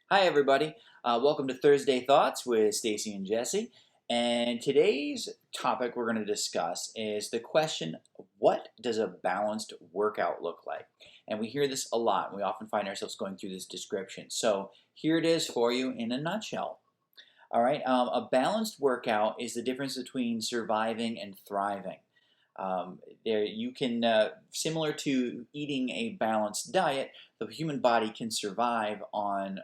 Hi, everybody. Welcome to Thursday Thoughts with Stacy and Jesse. And today's topic we're going to discuss is the question, what does a balanced workout look like? And we hear this a lot. We often find ourselves going through this description. So here it is for you in a nutshell. All right. A balanced workout is the difference between surviving and thriving. There, you can, similar to eating a balanced diet, the human body can survive on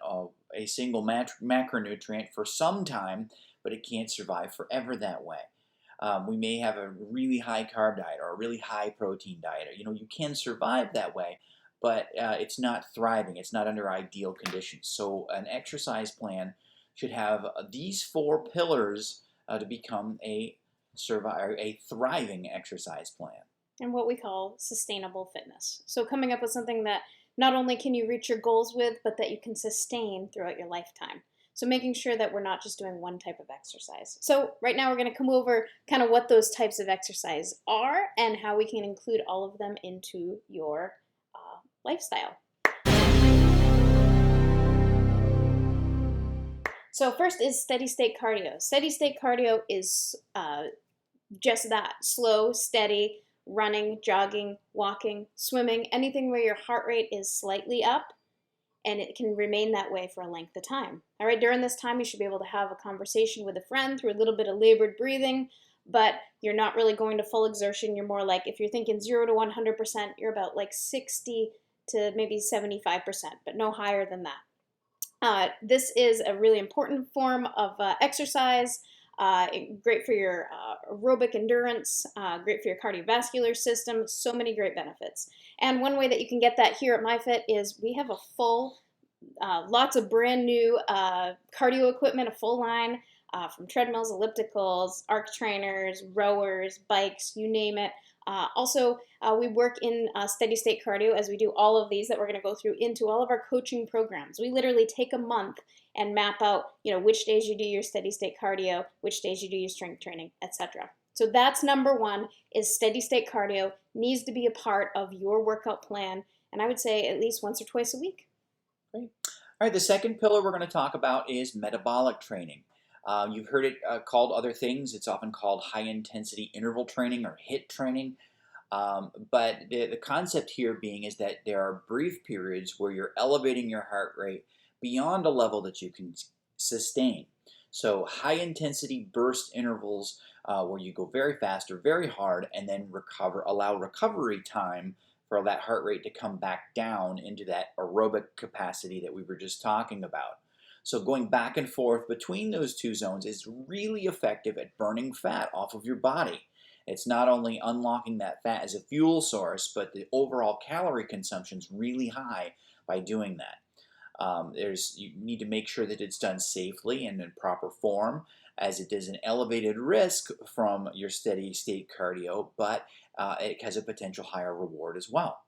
a single macronutrient for some time, but it can't survive forever that way. We may have a really high carb diet or a really high protein diet. You can survive that way, but it's not thriving. It's not under ideal conditions. So an exercise plan should have these four pillars to become a thriving exercise plan. And what we call sustainable fitness. So coming up with something that not only can you reach your goals with, but that you can sustain throughout your lifetime. So making sure that we're not just doing one type of exercise. So right now we're going to come over kind of what those types of exercise are and how we can include all of them into your lifestyle. So first is steady state cardio. Steady state cardio is just that, slow, steady, running, jogging, walking, swimming, anything where your heart rate is slightly up and it can remain that way for a length of time. All right, during this time, you should be able to have a conversation with a friend through a little bit of labored breathing, but you're not really going to full exertion. You're more like, if you're thinking 0 to 100%, you're about like 60 to maybe 75%, but no higher than that. This is a really important form of exercise. Great for your aerobic endurance, great for your cardiovascular system, so many great benefits. And one way that you can get that here at MyFit is we have a full, lots of brand new cardio equipment, a full line from treadmills, ellipticals, arc trainers, rowers, bikes, you name it. Also, we work in steady state cardio as we do all of these that we're going to go through into all of our coaching programs. We literally take a month and map out, which days you do your steady state cardio, which days you do your strength training, etc. So that's number one, is steady state cardio needs to be a part of your workout plan, and I would say at least once or twice a week. Great. All right, the second pillar we're going to talk about is metabolic training. You've heard it called other things. It's often called high-intensity interval training or HIIT training. But the concept here being is that there are brief periods where you're elevating your heart rate beyond a level that you can sustain. So high-intensity burst intervals where you go very fast or very hard and then allow recovery time for that heart rate to come back down into that aerobic capacity that we were just talking about. So going back and forth between those two zones is really effective at burning fat off of your body. It's not only unlocking that fat as a fuel source, but the overall calorie consumption is really high by doing that. You need to make sure that it's done safely and in proper form, as it is an elevated risk from your steady state cardio, but it has a potential higher reward as well.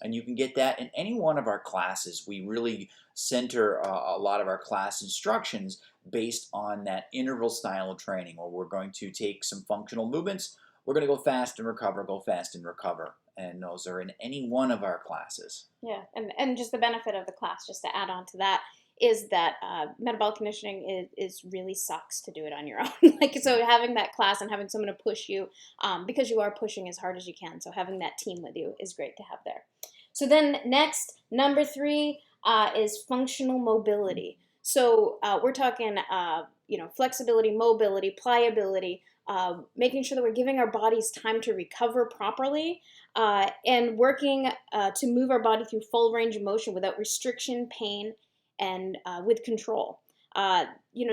And you can get that in any one of our classes. We really center a lot of our class instructions based on that interval style of training, where we're going to take some functional movements. We're going to go fast and recover, go fast and recover. And those are in any one of our classes. Yeah, and just the benefit of the class, just to add on to that, is that metabolic conditioning is really sucks to do it on your own. So having that class and having someone to push you, because you are pushing as hard as you can. So having that team with you is great to have there. So then next, number 3 is functional mobility. So we're talking, flexibility, mobility, pliability, making sure that we're giving our bodies time to recover properly, and working to move our body through full range of motion without restriction, pain, and with control.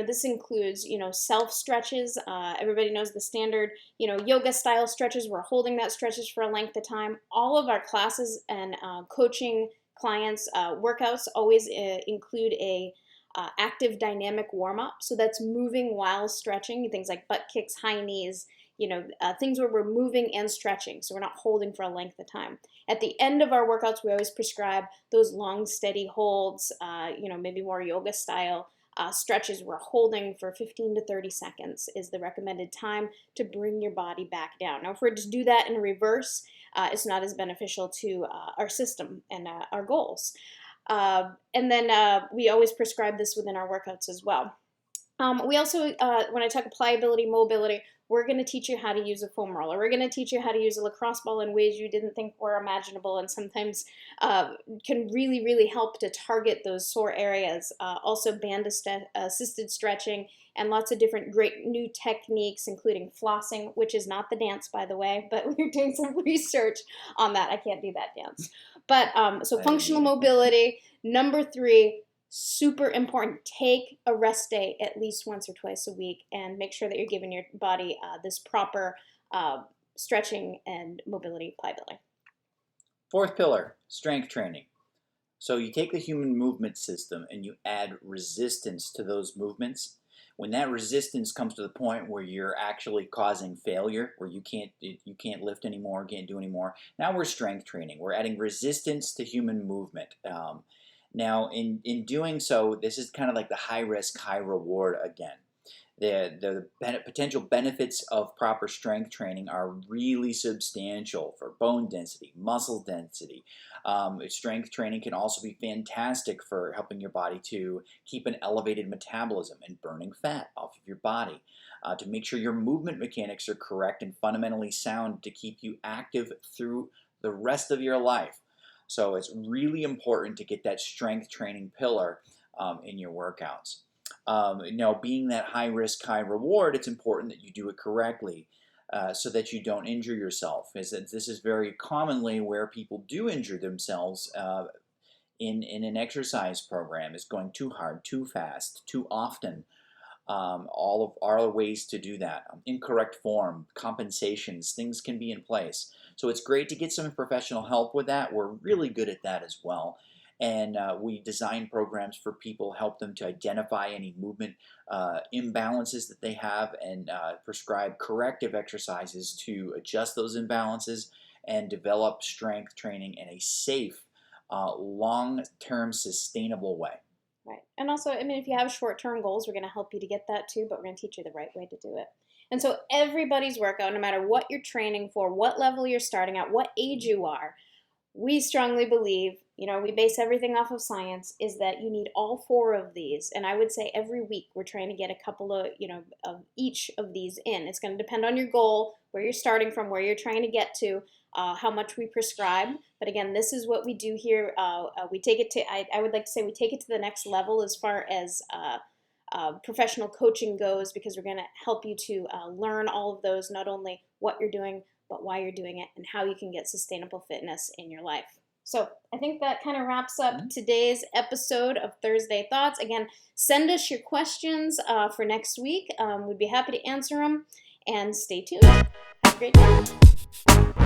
This includes, self stretches. Everybody knows the standard, yoga style stretches. We're holding that stretches for a length of time. All of our classes and coaching clients workouts always include a active dynamic warm up. So that's moving while stretching, things like butt kicks, high knees, things where we're moving and stretching. So we're not holding for a length of time. At the end of our workouts, we always prescribe those long, steady holds, maybe more yoga style stretches. We're holding for 15 to 30 seconds is the recommended time to bring your body back down. Now, if we're to do that in reverse, it's not as beneficial to our system and our goals. And then we always prescribe this within our workouts as well. We also, when I talk pliability, mobility, we're going to teach you how to use a foam roller. We're going to teach you how to use a lacrosse ball in ways you didn't think were imaginable, and sometimes can really, really help to target those sore areas. Also, band-assisted stretching and lots of different great new techniques, including flossing, which is not the dance, by the way, but we're doing some research on that. I can't do that dance. But so functional mobility. Number 3, super important. Take a rest day at least once or twice a week and make sure that you're giving your body this proper stretching and mobility pliability. 4th pillar, strength training. So you take the human movement system and you add resistance to those movements. When that resistance comes to the point where you're actually causing failure, where you can't lift anymore, can't do anymore, now we're strength training. We're adding resistance to human movement. Now, in doing so, this is kind of like the high risk, high reward again. The potential benefits of proper strength training are really substantial for bone density, muscle density. Strength training can also be fantastic for helping your body to keep an elevated metabolism and burning fat off of your body, to make sure your movement mechanics are correct and fundamentally sound to keep you active through the rest of your life. So it's really important to get that strength training pillar in your workouts. Being that high risk, high reward, it's important that you do it correctly so that you don't injure yourself. This is very commonly where people do injure themselves in an exercise program, is going too hard, too fast, too often. All of our ways to do that. Incorrect form, compensations, things can be in place. So it's great to get some professional help with that. We're really good at that as well. And we design programs for people, help them to identify any movement imbalances that they have, and prescribe corrective exercises to adjust those imbalances and develop strength training in a safe, long-term, sustainable way. Right. And also, I mean, if you have short-term goals, we're going to help you to get that too, but we're going to teach you the right way to do it. And so everybody's workout, no matter what you're training for, what level you're starting at, what age you are, we strongly believe, we base everything off of science, is that you need all 4 of these. And I would say every week we're trying to get a couple of, of each of these in. It's going to depend on your goal, where you're starting from, where you're trying to get to, how much we prescribe. But again, this is what we do here. We take it to, I would like to say we take it to the next level as far as professional coaching goes, because we're going to help you to learn all of those, not only what you're doing, but why you're doing it and how you can get sustainable fitness in your life. So I think that kind of wraps up today's episode of Thursday Thoughts. Again, send us your questions for next week. We'd be happy to answer them, and stay tuned. Have a great day.